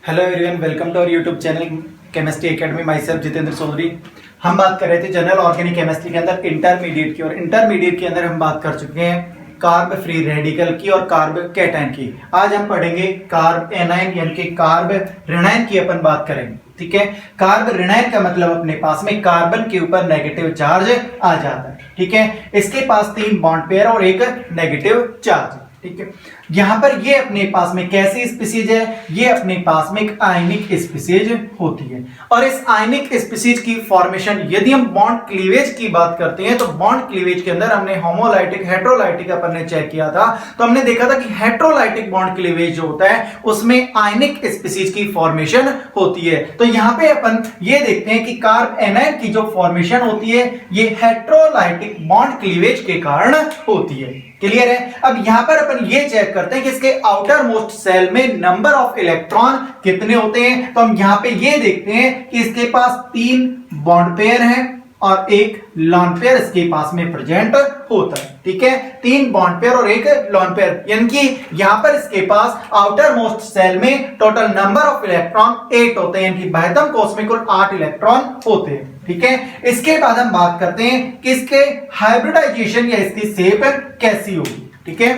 Hello everyone, welcome to our YouTube channel Chemistry Academy. Myself Jitendra Chaudhary. हम बात कर रहे थे जनरल ऑर्गेनिक केमिस्ट्री के अंदर इंटरमीडिएट की, और इंटरमीडिएट के अंदर हम बात कर चुके हैं कार्ब फ्री रेडिकल की और कार्ब कैटायन की। आज हम पढ़ेंगे कार्ब एनायन यानी कि कार्ब ऋणायन की अपन बात करेंगे। ठीक है, कार्ब ऋणायन का मतलब अपने पास में कार्बन के ऊपर नेगेटिव चार्ज आ जाता है। ठीक है, इसके पास 3 बॉन्ड पेयर और एक नेगेटिव चार्ज। ठीक है, यहां पर ये अपने पास में कैसी स्पीसीज है, ये अपने पास में एक आयनिक स्पीसीज होती है। और इस आयनिक स्पीसीज की फॉर्मेशन, यदि हम बॉन्ड क्लीवेज की बात करते हैं तो बॉन्ड क्लीवेज के अंदर हमने होमोलाइटिक हेटेरोलाइटिक अपन ने चेक किया था, तो हमने देखा था कि हेटेरोलाइटिक बॉन्ड क्लीवेज जो होता है उसमें आयनिक स्पीसीज की फॉर्मेशन होती है। तो यहां पे अपन ये देखते हैं कि कार्ब एनायन की जो फॉर्मेशन होती है ये हेटेरोलाइटिक बॉन्ड क्लीवेज के कारण होती है। क्लियर है। अब यहां पर अपन ये चेक करते हैं कि इसके आउटर मोस्ट सेल में नंबर ऑफ इलेक्ट्रॉन कितने होते हैं। तो हम यहां पे ये देखते हैं कि इसके पास 3 बॉन्ड पेयर हैं और एक लॉन पेयर इसके पास में प्रेजेंट होता है। ठीक है, 3 बॉन्ड पेयर और एक लॉन पेयर, यानी कि यहां पर इसके पास आउटर मोस्ट सेल में टोटल नंबर ऑफ इलेक्ट्रॉन 8 होते हैं, यानी कि बाह्यतम कोश में कुल 8 इलेक्ट्रॉन होते हैं। ठीक है, इसके बाद हम बात करते हैं कि इसके हाइब्रिडाइजेशन या इसकी शेप कैसी होगी। ठीक है,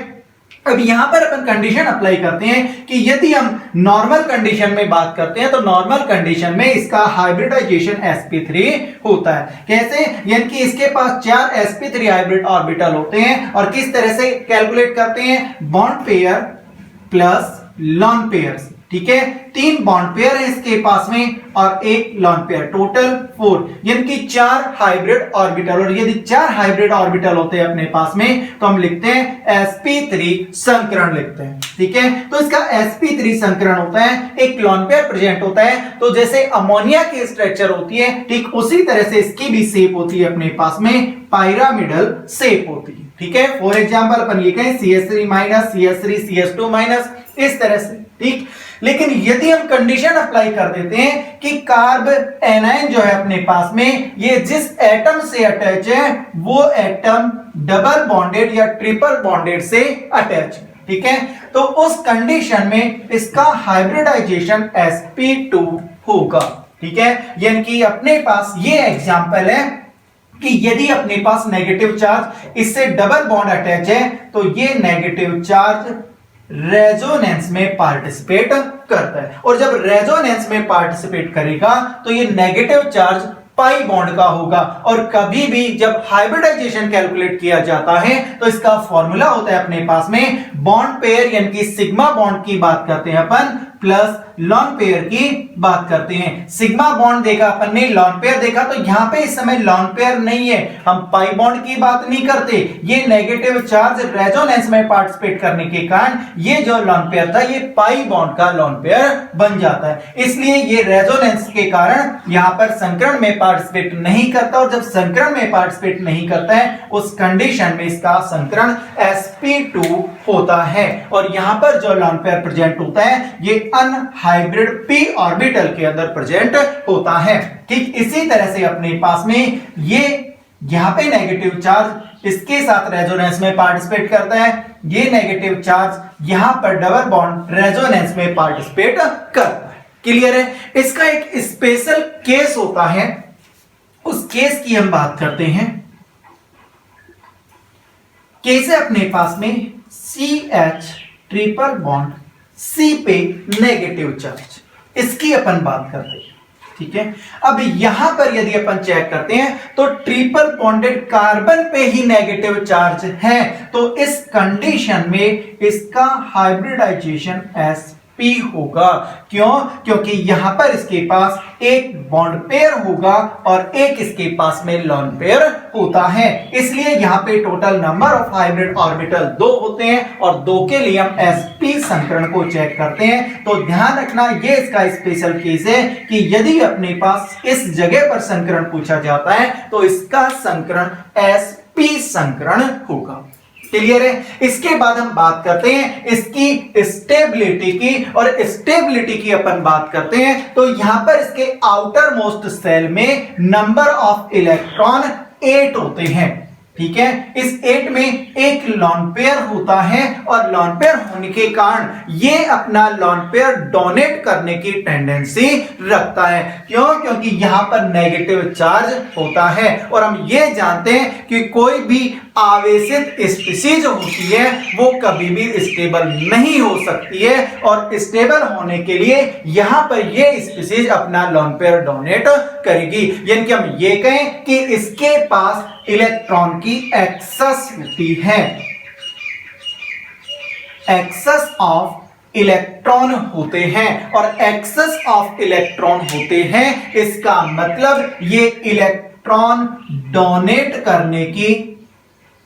अब यहां पर अपन कंडीशन अप्लाई करते हैं कि यदि हम नॉर्मल कंडीशन में बात करते हैं तो नॉर्मल कंडीशन में इसका हाइब्रिडाइजेशन sp3 होता है। कैसे, यानी कि इसके पास 4 sp3 हाइब्रिड ऑर्बिटल होते हैं। और किस तरह से कैलकुलेट करते हैं, bond pair plus lawn pairs. ठीक है, 3 बॉन्ड पेयर है इसके पास में और एक लॉन पेयर, टोटल 4, यानी कि 4 हाइब्रिड ऑर्बिटल। और यदि 4 हाइब्रिड ऑर्बिटल होते हैं अपने पास में तो हम लिखते हैं sp3 संकरण लिखते हैं। ठीक है, तो इसका sp3 संकरण होता है, एक लॉन पेयर प्रेजेंट होता है। तो जैसे अमोनिया की स्ट्रक्चर होती है ठीक उसी तरह से इसकी भी शेप होती है अपने पास में, पायरामिडल शेप होती है। ठीक है, फॉर एग्जांपल अपन ये कहें CH3- CH3 CH2- इस तरह से। ठीक, लेकिन यदि हम कंडीशन अप्लाई कर देते हैं कि कार्ब एनायन जो है अपने पास में ये जिस एटम से अटैच है वो एटम डबल बॉन्डेड या ट्रिपल बॉन्डेड से अटैच है। ठीक है, तो उस कंडीशन में इसका हाइब्रिडाइजेशन sp2 होगा। ठीक है, यानी कि अपने पास ये एग्जांपल है कि यदि अपने पास नेगेटिव चार्ज इससे डबल बॉन्ड अटैच है तो ये नेगेटिव चार्ज रेजोनेंस में पार्टिसिपेट करता है। और जब रेजोनेंस में पार्टिसिपेट करेगा तो ये नेगेटिव चार्ज पाई बॉन्ड का होगा। और कभी भी जब हाइब्रिडाइजेशन कैलकुलेट किया जाता है तो इसका फॉर्मूला होता है अपने पास में बॉन्ड पेयर यानी कि सिग्मा बॉन्ड की बात करते हैं अपन प्लस लॉन पेयर की बात करते हैं। सिग्मा बॉन्ड देखा अपन ने, लॉन पेयर देखा, तो यहां पे इस समय लॉन पेयर नहीं है, हम पाई बॉन्ड की बात नहीं करते। ये नेगेटिव चार्ज रेजोनेंस में पार्टिसिपेट करने के कारण ये जो लॉन पेयर था ये पाई बॉन्ड का लॉन पेयर बन जाता है। इसलिए ये रेजोनेंस के कारण यहां पर संकरण में पार्टिसिपेट नहीं करता। और जब संकरण में पार्टिसिपेट नहीं करता है उस कंडीशन में इसका संकरण sp2 होता है। और यहां पर जो लॉन पेयर प्रेजेंट होता है ये अनहाइब्रिड p ऑर्बिटल के अंदर प्रेजेंट होता है। ठीक इसी तरह से अपने पास में ये यहां पे नेगेटिव चार्ज इसके साथ रेजोनेंस में पार्टिसिपेट करता है, ये नेगेटिव चार्ज यहां पर डबल बॉन्ड रेजोनेंस में पार्टिसिपेट करता है। क्लियर है। इसका एक स्पेशल केस होता है, उस केस की हम बात करते हैं। केस है अपने पास में CH ट्रिपल बॉन्ड C पे नेगेटिव चार्ज, इसकी अपन बात करते हैं। ठीक है, अब यहां पर यदि अपन चेक करते हैं तो ट्रिपल बॉन्डेड कार्बन पे ही नेगेटिव चार्ज है, तो इस कंडीशन में इसका हाइब्रिडाइजेशन sp होगा। क्यों, क्योंकि यहां पर इसके पास एक बॉन्ड पेयर होगा और एक इसके पास में लॉन पेयर होता है। इसलिए यहां पे total number of hybrid orbital 2 होते हैं और 2 के लिए हम sp संकरण को चेक करते हैं। तो ध्यान रखना ये इसका स्पेशल केस है कि यदि अपने पास इस जगह पर संकरण पूछा जाता है तो इसका संकरण sp संकरण होगा। क्लियर है। इसके बाद हम बात करते हैं इसकी स्टेबिलिटी की, और स्टेबिलिटी की अपन बात करते हैं तो यहां पर इसके आउटर मोस्ट सेल में नंबर ऑफ इलेक्ट्रॉन 8 होते हैं। ठीक है। इस 8 में एक लॉन पेयर होता है और लॉन पेयर होने के कारण ये अपना लॉन पेयर डोनेट करने की टेंडेंसी रखता है। क्यों? क्योंकि यहां पर नेगेटिव चार्ज होता है और हम ये जानते हैं कि कोई भी आवेशित स्पीशीज होती है वो कभी भी स्टेबल नहीं हो सकती है और स्टेबल होने के लिए यहां पर ये स्पीशीज अपना लॉन पेयर डोनेट करेगी। यानी कि हम ये कहें कि इसके पास इलेक्ट्रॉन की एक्सेस होती है, एक्सेस ऑफ इलेक्ट्रॉन होते हैं और एक्सेस ऑफ इलेक्ट्रॉन होते हैं इसका मतलब ये इलेक्ट्रॉन डोनेट करने की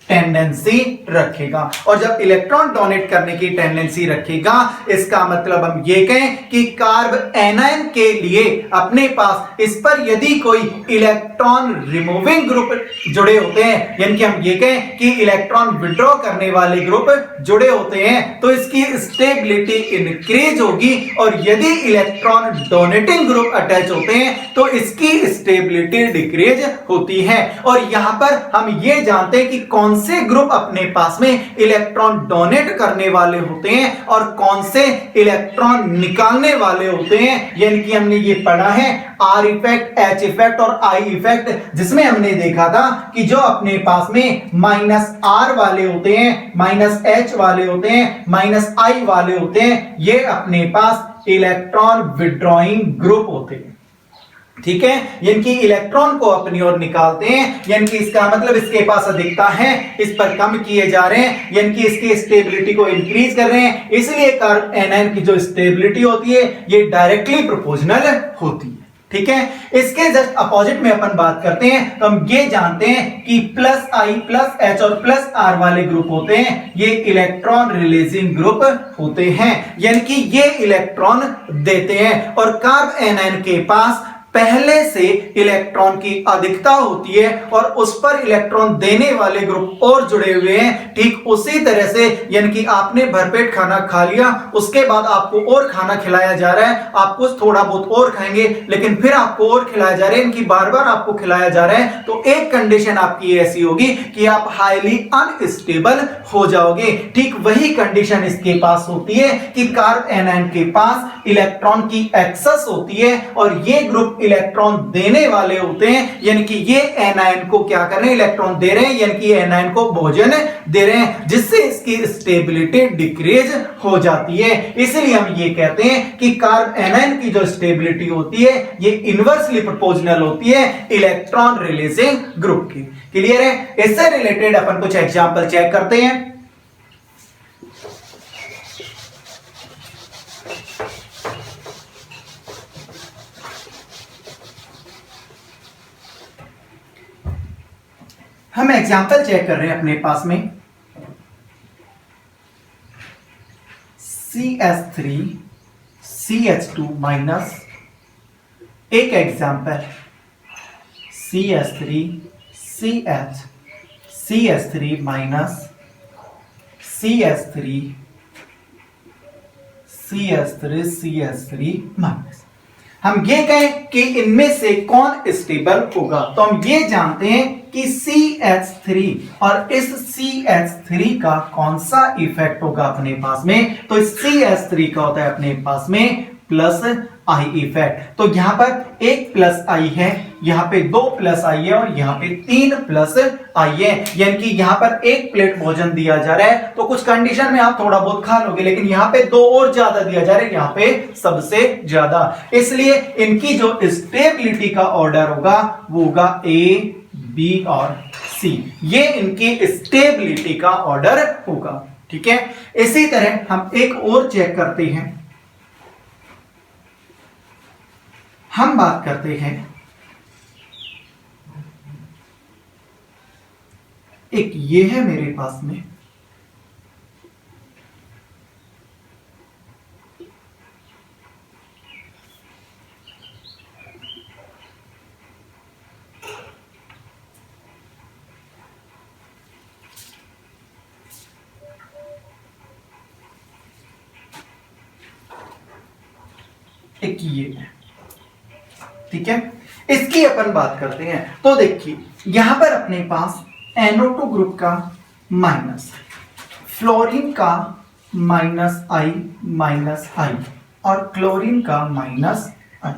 टेंडेंसी रखेगा। और जब इलेक्ट्रॉन डोनेट करने की टेंडेंसी रखेगा इसका मतलब हम ये कहें कि कार्ब एनायन के लिए अपने पास इस पर यदि कोई इलेक्ट्रॉन रिमूविंग ग्रुप जुड़े होते हैं, यानी कि हम ये कहें कि इलेक्ट्रॉन विड्रॉ करने वाले ग्रुप जुड़े होते हैं तो इसकी स्टेबिलिटी इंक्रीज होगी और यदि इलेक्ट्रॉन डोनेटिंग ग्रुप अटैच होते हैं तो इसकी स्टेबिलिटी डिक्रीज होती है। और यहां पर हम ये जानते हैं कि कौन से ग्रुप अपने पास में इलेक्ट्रॉन डोनेट करने वाले होते हैं और कौन से इलेक्ट्रॉन निकालने वाले होते हैं। यानी कि हमने ये पढ़ा है आर इफेक्ट, एच इफेक्ट और आई इफेक्ट, जिसमें हमने देखा था कि जो अपने पास में माइनस आर वाले होते हैं, माइनस एच वाले होते हैं, माइनस आई वाले होते हैं, ये अपने पास इलेक्ट्रॉन विड्रॉइंग ग्रुप होते हैं। ठीक है, यानी कि इलेक्ट्रॉन को अपनी ओर निकालते हैं, यानी कि इसका मतलब इसके पास अधिकता है, इस पर कम किए जा रहे हैं, यानी कि इसकी स्टेबिलिटी को इंक्रीज कर रहे हैं। इसलिए कार्ब एनायन की जो स्टेबिलिटी होती है ये डायरेक्टली प्रोपोर्शनल होती है। ठीक है, इसके जस्ट अपोजिट में अपन बात करते हैं तो हम ये जानते हैं कि प्लस आई, प्लस एच और प्लस आर वाले ग्रुप होते हैं ये इलेक्ट्रॉन रिलीजिंग ग्रुप होते हैं, यानी कि ये इलेक्ट्रॉन देते हैं। और कार्ब एनायन के पास पहले से इलेक्ट्रॉन की अधिकता होती है और उस पर इलेक्ट्रॉन देने वाले ग्रुप और जुड़े हुए हैं। ठीक उसी तरह से यानी कि आपने भरपेट खाना खा लिया, उसके बाद आपको और खाना खिलाया जा रहा है, आप कुछ थोड़ा बहुत और खाएंगे लेकिन फिर आपको और खिलाया जा रहा है, इनकी बार बार आपको खिलाया जा रहा है, तो एक कंडीशन आपकी ऐसी होगी कि आप हाईली अनस्टेबल हो जाओगे। ठीक वही कंडीशन इसके पास होती है कि कार्ब एनायन के पास इलेक्ट्रॉन की एक्सेस होती है और ये ग्रुप इलेक्ट्रॉन देने वाले होते हैं, यानी कि ये एनायन को क्या कर रहे हैं, इलेक्ट्रॉन दे रहे हैं, यानी कि एनायन को भोजन दे रहे हैं, जिससे इसकी स्टेबिलिटी डिक्रीज हो जाती है। इसलिए हम ये कहते हैं कि कार्ब एनायन की जो स्टेबिलिटी होती है ये इनवर्सली प्रोपोर्शनल होती है इलेक्ट्रॉन रिलीजिंग ग्रुप की। क्लियर है? इससे रिलेटेड अपन कुछ एग्जांपल चेक करते हैं। हम एग्जाम्पल चेक कर रहे हैं अपने पास में CH3 CH2 माइनस, एक example CH3 CH CH3 minus, CH3 CH3 CH3 minus. हम ये कहें कि इनमें से कौन स्टेबल होगा तो हम ये जानते हैं कि CH3 और इस CH3 का कौन सा इफेक्ट होगा अपने पास में, तो इस CH3 का होता है अपने पास में प्लस आई इफेक्ट। तो यहां पर एक प्लस आई है, यहां पे दो प्लस आई है और यहां पे तीन प्लस आई है, यानी कि यहां पर एक प्लेट भोजन दिया जा रहा है तो कुछ कंडीशन में आप थोड़ा बहुत खा लोगे, लेकिन यहां पे दो और ज्यादा दिया जा रहा है, यहां पे सबसे ज्यादा। इसलिए इनकी जो स्टेबिलिटी का ऑर्डर होगा वो होगा ए, बी और सी, ये इनकी स्टेबिलिटी का ऑर्डर होगा। ठीक है, इसी तरह हम एक और चेक करते हैं। हम बात करते हैं एक ये है मेरे पास में, एक ये है। ठीक है, इसकी अपन बात करते हैं। तो देखिए यहां पर अपने पास NO2 ग्रुप का माइनस, फ्लोरीन का -I और क्लोरीन का -I,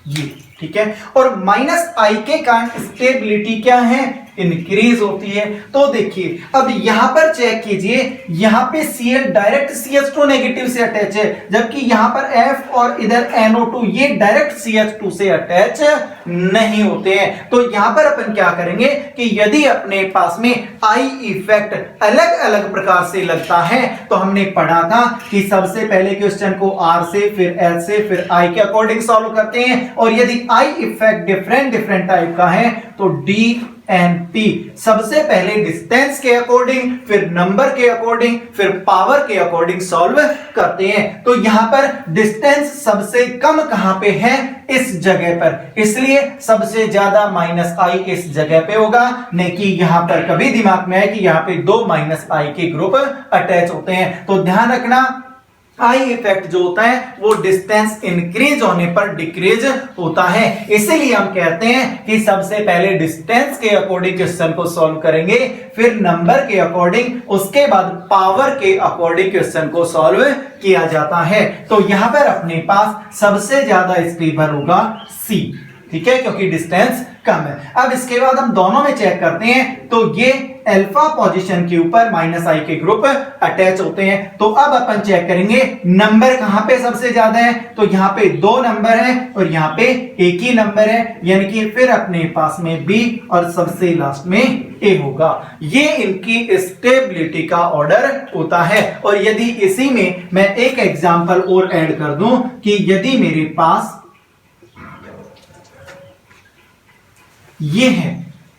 ये ठीक है। और -I के कारण स्टेबिलिटी क्या है, इंक्रीज होती है। तो देखिए अब यहां पर चेक कीजिए, यहां पे Cl डायरेक्ट CH2 नेगेटिव से अटैच है, जबकि यहां पर F और इधर NO2 ये डायरेक्ट CH2 से अटैच नहीं होते हैं। तो यहां पर अपन क्या करेंगे कि यदि अपने पास में I इफेक्ट अलग अलग प्रकार से लगता है, तो हमने पढ़ा था कि सबसे पहले क्वेश्चन को R से, फिर L से, फिर I के अकॉर्डिंग सॉल्व करते हैं। और यदि I इफेक्ट डिफरेंट टाइप का है तो DNP सबसे पहले डिस्टेंस के अकॉर्डिंग, फिर नंबर के अकॉर्डिंग, फिर पावर के अकॉर्डिंग सॉल्व करते हैं। तो यहां पर डिस्टेंस सबसे कम कहां पे है, इस जगह पर, इसलिए सबसे ज्यादा -I इस जगह पे होगा। नहीं कि यहां पर कभी दिमाग में है कि यहां पे दो -I के ग्रुप अटैच होते हैं। तो ध्यान रखना I इफेक्ट जो होता है वो डिस्टेंस इंक्रीज होने पर डिक्रीज होता है। इसीलिए हम कहते हैं कि सबसे पहले डिस्टेंस के अकॉर्डिंग क्वेश्चन को सॉल्व करेंगे, फिर नंबर के अकॉर्डिंग, उसके बाद पावर के अकॉर्डिंग क्वेश्चन को सॉल्व किया जाता है। तो यहां पर अपने पास सबसे ज्यादा स्टेबल होगा C, ठीक है, क्योंकि डिस्टेंस कम है। अब इसके बाद हम दोनों में चेक करते हैं, तो ये अल्फा पोजीशन के ऊपर -I के ग्रुप अटैच होते हैं। तो अब अपन चेक करेंगे नंबर कहां पे सबसे ज्यादा है, तो यहां पे 2 नंबर है और यहां पे एक ही नंबर है, यानी कि फिर अपने पास में B और सबसे लास्ट में A होगा। ये इनकी स्टेबिलिटी का ऑर्डर होता है। और यदि इसी में मैं एक एग्जांपल और ऐड कर दूं कि यदि मेरे पास ये है,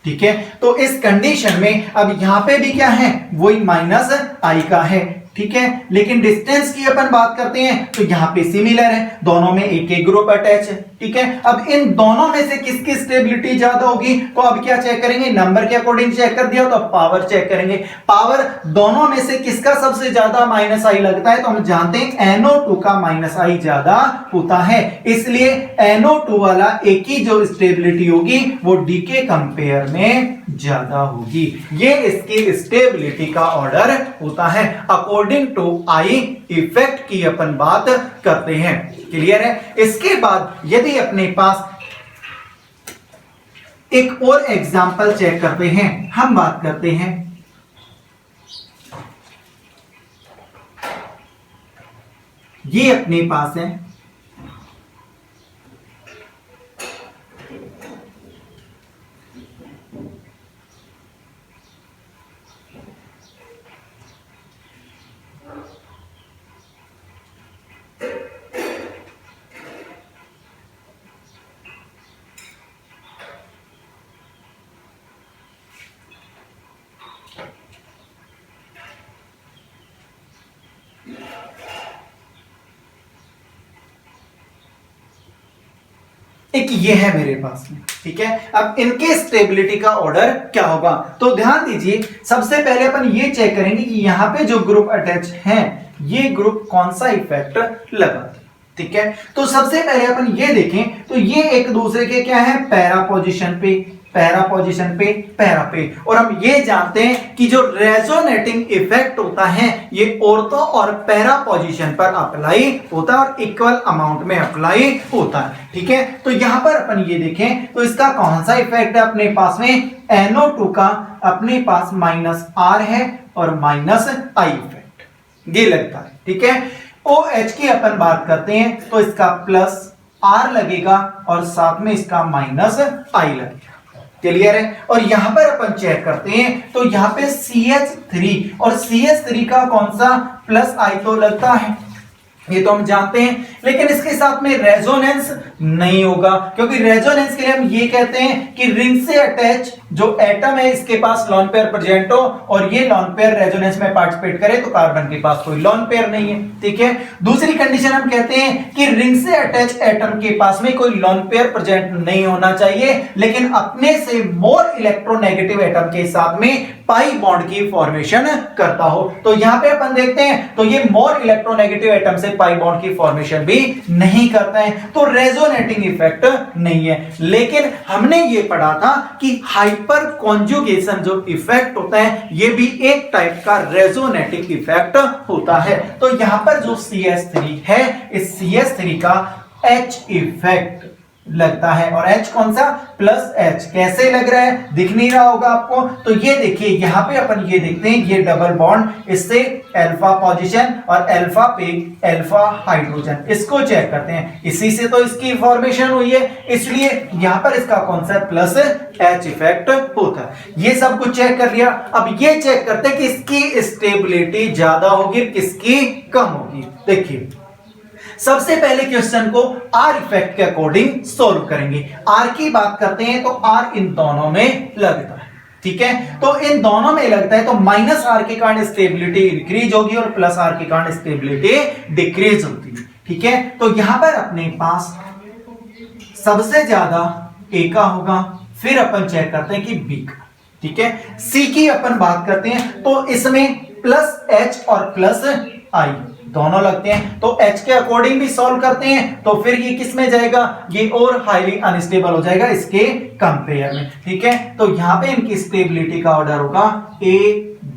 ठीक है, तो इस कंडीशन में अब यहां पे भी क्या है, वही -I का है, ठीक है, लेकिन डिस्टेंस की अपन बात करते हैं तो यहां पे सिमिलर है, दोनों में एक एक ग्रुप अटैच है, ठीक है। अब इन दोनों में से किसकी स्टेबिलिटी ज्यादा होगी, तो अब क्या चेक करेंगे, नंबर के अकॉर्डिंग चेक कर दिया तो अब पावर चेक करेंगे। पावर दोनों में से किसका सबसे ज्यादा -I लगता है, तो हम जानते हैं NO2 का -I ज्यादा होता है, इसलिए NO2 वाला एक ही जो स्टेबिलिटी होगी वो D के कंपेयर में ज्यादा होगी। ये इसकी स्टेबिलिटी का ऑर्डर होता है अकॉर्डिंग टू I इफेक्ट की अपन बात करते हैं। क्लियर है। इसके बाद यदि अपने पास एक और एग्जांपल चेक करते हैं, हम बात करते हैं ये अपने पास है एक ये है मेरे पास में, ठीक है। अब इनके स्टेबिलिटी का ऑर्डर क्या होगा, तो ध्यान दीजिए, सबसे पहले अपन ये चेक करेंगे कि यहां पे जो ग्रुप अटैच हैं ये ग्रुप कौन सा इफेक्ट लगाते हैं, ठीक है। तो सबसे पहले अपन ये देखें तो ये एक दूसरे के क्या है, पैरा पोजीशन पे, पैरा पोजीशन पे, पैरा पे। और हम ये जानते हैं कि जो रेजोनेटिंग इफेक्ट होता है ये ऑर्थो और पैरा पोजीशन पर अप्लाई होता है और इक्वल अमाउंट में अप्लाई होता है, ठीक है। तो यहां पर अपन ये देखें तो इसका कौन सा इफेक्ट है अपने पास में, NO2 का अपने पास -R है और -I इफेक्ट ये लगता है, ठीक है। OH की अपन बात करते हैं तो इसका +R लगेगा और साथ में इसका -I लगेगा। क्लियर है। और यहां पर अपन चेक करते हैं तो यहां पे CH3 और CH3 का कौन सा +I तो लगता है, ये तो हम जानते हैं, लेकिन इसके साथ में रेजोनेंस नहीं होगा, क्योंकि रेजोनेंस के लिए हम ये कहते हैं कि रिंग से अटैच जो एटम है इसके पास लोन पेयर प्रेजेंट हो और ये लोन पेयर रेजोनेंस में पार्टिसिपेट करे तो कार्बन के पास कोई लोन पेयर नहीं है, ठीक है। दूसरी कंडीशन हम कहते हैं कि रिंग से अटैच एटम के पास में कोई लोन पेयर प्रेजेंट नहीं होना चाहिए, लेकिन अपने से मोर इलेक्ट्रोनेगेटिव एटम के साथ में पाई बॉन्ड की फॉर्मेशन करता हो। तो यहां पे अपन देखते हैं तो ये मोर इलेक्ट्रोनेगेटिव एटम से पाई बॉन्ड की फॉर्मेशन भी कैरी नहीं करता है, तो रेजोनेटिंग इफेक्ट नहीं है। लेकिन हमने ये पढ़ा था कि हाइपर कॉन्जुगेशन जो इफेक्ट होता है ये भी एक टाइप का रेजोनेटिंग इफेक्ट होता है। तो यहां पर जो CH3 है, इस CH3 का H इफेक्ट लगता है, और H कौन सा, प्लस H। कैसे लग रहा है, दिख नहीं रहा होगा आपको, तो ये देखिए यहां पे अपन ये देखते हैं, ये डबल बॉन्ड, इससे अल्फा पोजीशन और अल्फा पे अल्फा हाइड्रोजन, इसको चेक करते हैं, इसी से तो इसकी फॉर्मेशन हुई है, इसलिए यहां पर इसका कौन सा प्लस H इफेक्ट होता है। ये सब कुछ चेक कर लिया। अब ये चेक करते हैं कि इसकी स्टेबिलिटी ज्यादा होगी, किसकी कम होगी। देखिए सबसे पहले क्वेश्चन को आर इफेक्ट के अकॉर्डिंग सॉल्व करेंगे। आर की बात करते हैं तो आर इन दोनों में लगता है, ठीक है, तो इन दोनों में लगता है, तो माइनस आर के कारण स्टेबिलिटी इंक्रीज होगी और प्लस आर के कारण स्टेबिलिटी डिक्रीज होती है, ठीक है। तो यहां पर अपने पास सबसे ज्यादा ए का होगा, फिर अपन चेक करते हैं कि बी का, ठीक है। सी की अपन बात करते हैं तो इसमें प्लस एच और प्लस आई दोनों लगते हैं, तो H के अकॉर्डिंग भी सॉल्व करते हैं, तो फिर ये किस में जाएगा, ये और हाईली अनस्टेबल हो जाएगा इसके कंपेयर में, ठीक है। तो यहां पे इनकी स्टेबिलिटी का ऑर्डर होगा A,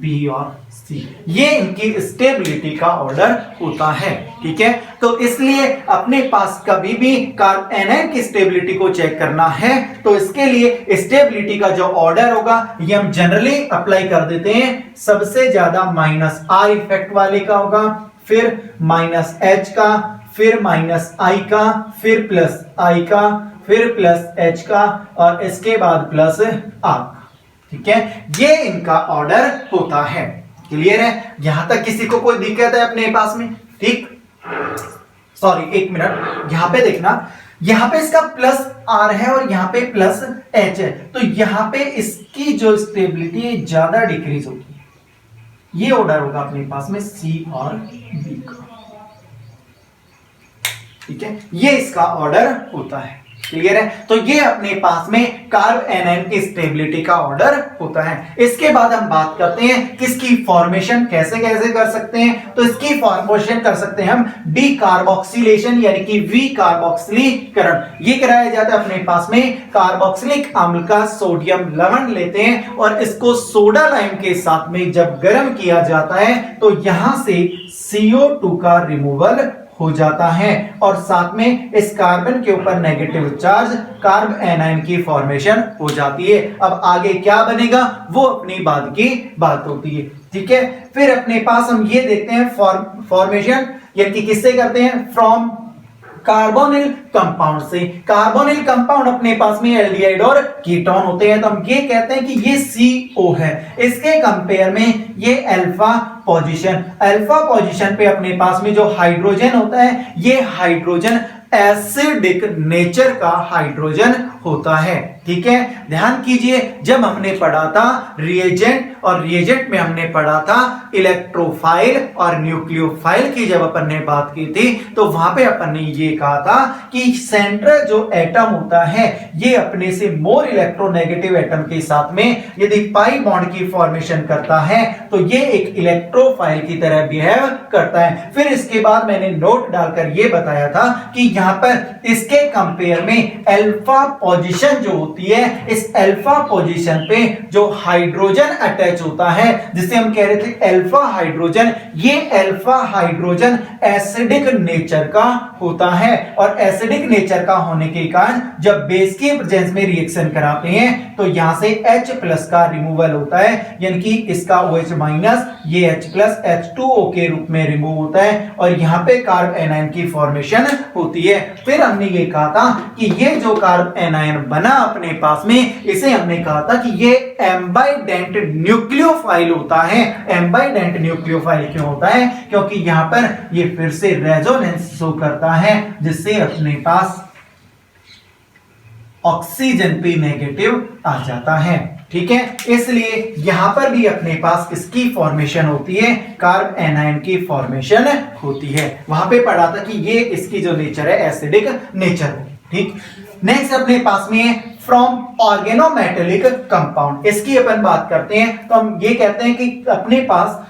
B और C, ये इनकी स्टेबिलिटी का ऑर्डर होता है, ठीक है। तो इसलिए अपने पास कभी भी कार्ब एनायन की स्टेबिलिटी को चेक करना है तो इसके लिए स्टेबिलिटी का जो ऑर्डर होगा ये हम जनरली अप्लाई कर देते हैं। सबसे ज्यादा माइनस आर इफेक्ट वाले का होगा, फिर माइनस H का, फिर माइनस I का, फिर प्लस I का, फिर प्लस H का, और इसके बाद प्लस R का, ठीक है। ये इनका ऑर्डर होता है। क्लियर है, यहां तक किसी को कोई दिक्कत है अपने पास में, ठीक। सॉरी एक मिनट, यहां पे देखना, यहां पे इसका प्लस R है और यहां पे प्लस H है, तो यहां पे इसकी जो स्टेबिलिटी है ज्यादा डिक्रीज होगी। ये ऑर्डर होगा अपने पास में C और B का, ठीक है, ये इसका ऑर्डर होता है। क्लियर है, तो ये अपने पास में कार्ब एनायन की स्टेबिलिटी का ऑर्डर होता है। इसके बाद हम बात करते हैं किसकी फॉर्मेशन कैसे कैसे कर सकते हैं, तो इसकी फॉर्मेशन कर सकते हैं हम डी कार्बोक्सिलेशन यानी कि वी कार्बोक्सिलीकरण। ये कराया जाता है अपने पास में कार्बोक्सिलिक अम्ल का सोडियम लवण लेते हैं और इसको सोडा लाइम के साथ में जब गर्म किया जाता है तो यहां से CO2 का रिमूवल हो जाता है और साथ में इस कार्बन के ऊपर नेगेटिव चार्ज कार्ब एनायन की फॉर्मेशन हो जाती है। अब आगे क्या बनेगा वो अपनी बाद की बात होती है, ठीक है। फिर अपने पास हम ये देखते हैं फॉर्मेशन यानी किससे करते हैं, फ्रॉम कार्बोनिल कंपाउंड से। कार्बोनिल कंपाउंड अपने पास में एल्डिहाइड और कीटोन होते हैं, तो हम ये कहते हैं कि ये CO है, इसके कंपेयर में ये अल्फा पोजीशन पे अपने पास में जो हाइड्रोजन होता है ये हाइड्रोजन एसिडिक नेचर का हाइड्रोजन होता है, ठीक है। ध्यान कीजिए जब हमने पढ़ा था रिएजेंट और रिएजेंट में हमने पढ़ा था इलेक्ट्रोफाइल और न्यूक्लियोफाइल की, जब अपन ने बात की थी तो वहां पे अपन ने ये कहा था कि सेंट्रल जो एटम होता है ये अपने से मोर इलेक्ट्रोनेगेटिव एटम के साथ में यदि पाई बॉन्ड की फॉर्मेशन करता है तो ये एक इलेक्ट्रोफाइल की तरह बिहेव करता है। फिर इसके बाद मैंने नोट डालकर ये बताया था कि यहां पर इसके कंपेयर में अल्फा पोजीशन जो होती है, इस अल्फा पोजीशन पे जो हाइड्रोजन अटैच होता है जिसे हम कह रहे थे अल्फा हाइड्रोजन, ये अल्फा हाइड्रोजन एसिडिक नेचर का होता है और एसिडिक नेचर का होने के कारण जब बेस की प्रेजेंस में रिएक्शन कराते हैं तो यहां से H प्लस का रिमूवल होता है, यानी कि इसका OH माइनस ये H प्लस H2O के रूप में रिमूव होता है और यहां पे कार्ब एनायन की फॉर्मेशन होती है। फिर हमने ये कहा था कि ये जो कार्ब एनायन बना अपने पास में इसे हमने कहा था कि ये एम्बाइडेंट न्यूक्लियोफाइल होता है। एम्बाइडेंट न्यूक्लियोफाइल क्यों होता है, क्योंकि यहां पर ये फिर से रेजोनेंस शो करता है जिससे अपने पास ऑक्सीजन पे नेगेटिव आ जाता है, ठीक है। इसलिए यहां पर भी अपने पास इसकी फॉर्मेशन होती है, कार्ब एनायन की फॉर्मेशन होती है। वहां पे पढ़ा था कि ये इसकी जो नेचर है एसिडिक नेचर, ठीक। नेक्स्ट अपने पास में फ्रॉम ऑर्गेनोमेटेलिक कंपाउंड, इसकी अपन बात करते हैं तो हम ये कहते हैं कि अपने पास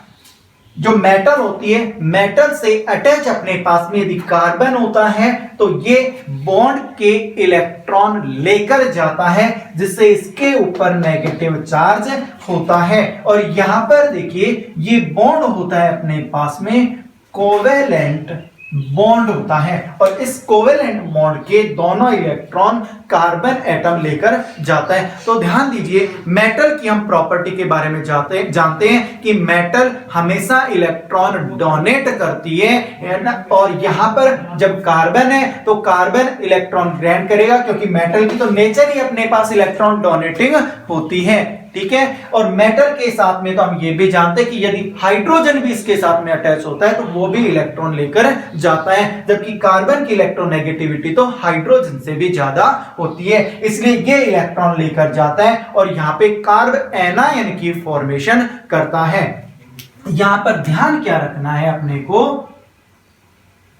जो मेटल होती है, मेटल से अटैच अपने पास में यदि कार्बन होता है तो ये बॉन्ड के इलेक्ट्रॉन लेकर जाता है, जिससे इसके ऊपर नेगेटिव चार्ज होता है। और यहां पर देखिए ये बॉन्ड होता है अपने पास में कोवेलेंट बॉन्ड होता है, और इस कोवेलेंट बॉन्ड के दोनों इलेक्ट्रॉन कार्बन एटम लेकर जाता है। तो ध्यान दीजिए, मेटल की हम प्रॉपर्टी के बारे में जानते हैं कि मेटल हमेशा इलेक्ट्रॉन डोनेट करती है ना, और यहां पर जब कार्बन है तो कार्बन इलेक्ट्रॉन ग्रहण करेगा, क्योंकि मेटल की तो नेचर ही अपने पास इलेक्ट्रॉन डोनेटिंग होती है, ठीक है। और मेटल के साथ में तो हम ये भी जानते हैं कि यदि हाइड्रोजन भी इसके साथ में अटैच होता है तो वो भी इलेक्ट्रॉन लेकर जाता है, जबकि कार्बन की इलेक्ट्रोनेगेटिविटी तो हाइड्रोजन से भी ज्यादा होती है, इसलिए ये इलेक्ट्रॉन लेकर जाता है और यहां पे कार्ब एनायन की फॉर्मेशन करता है। यहां पर ध्यान क्या रखना है अपने को,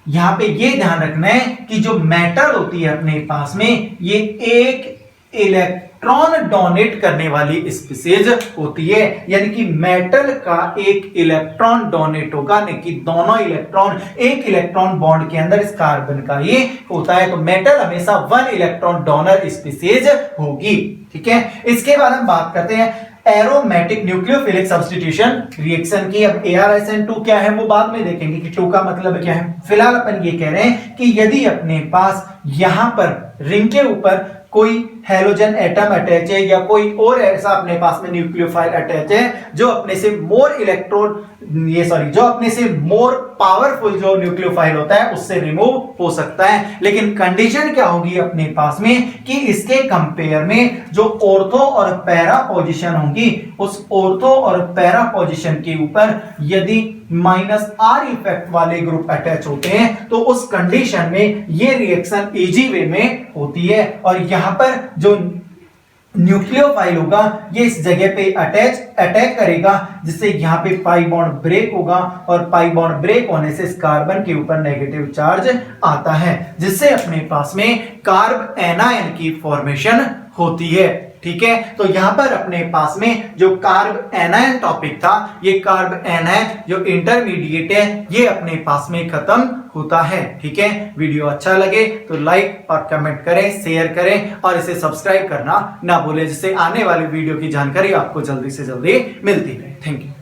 यहां पे ये ध्यान रखना है कि जो मेटल होती है अपने पास में, ये एक इलेक्ट्रॉन डोनेट करने वाली स्पीसीज होती है, यानी कि मेटल का एक इलेक्ट्रॉन डोनेट होगा, यानी कि दोनों इलेक्ट्रॉन एक इलेक्ट्रॉन बॉन्ड के अंदर इस कार्बन का ही होता है, तो मेटल हमेशा वन इलेक्ट्रॉन डोनर स्पीसीज होगी, ठीक है। इसके बाद हम बात करते हैं एरोमेटिक न्यूक्लियोफिलिक सब्स्टिट्यूशन रिएक्शन की। अब ArSN2 क्या है वो बाद में देखेंगे कि 2 का मतलब क्या है। फिलहाल अपन ये कह रहे हैं कि यदि अपने पास यहां पर रिंग के ऊपर कोई हेलोजन एटम अटैच है या कोई और ऐसा अपने पास में न्यूक्लियोफाइल अटैच है जो अपने से मोर पावरफुल जो न्यूक्लियोफाइल होता है उससे रिमूव हो सकता है, लेकिन कंडीशन क्या होगी अपने पास में कि इसके कंपेयर में जो ऑर्थो और पैरा पोजीशन होगी, उस ऑर्थो और पैरा पोजीशन के ऊपर यदि -R इफेक्ट वाले ग्रुप अटैच होते हैं तो उस कंडीशन में ये रिएक्शन इजी वे में होती है, और यहां पर जो न्यूक्लियोफाइल होगा ये इस जगह पे अटैक करेगा, जिससे यहां पे पाई बॉन्ड ब्रेक होगा, और पाई बॉन्ड ब्रेक होने से इस कार्बन के ऊपर नेगेटिव चार्ज आता है, जिससे अपने पास में कार्ब एनायन की फॉर्मेशन होती है, ठीक है। तो यहां पर अपने पास में जो कार्ब एनायन टॉपिक था, ये कार्ब एनायन जो इंटरमीडिएट है ये अपने पास में खत्म होता है, ठीक है। वीडियो अच्छा लगे तो लाइक और कमेंट करें, शेयर करें और इसे सब्सक्राइब करना ना भूलें, जिससे आने वाली वीडियो की जानकारी आपको जल्दी से जल्दी मिलती रहे। Thank you.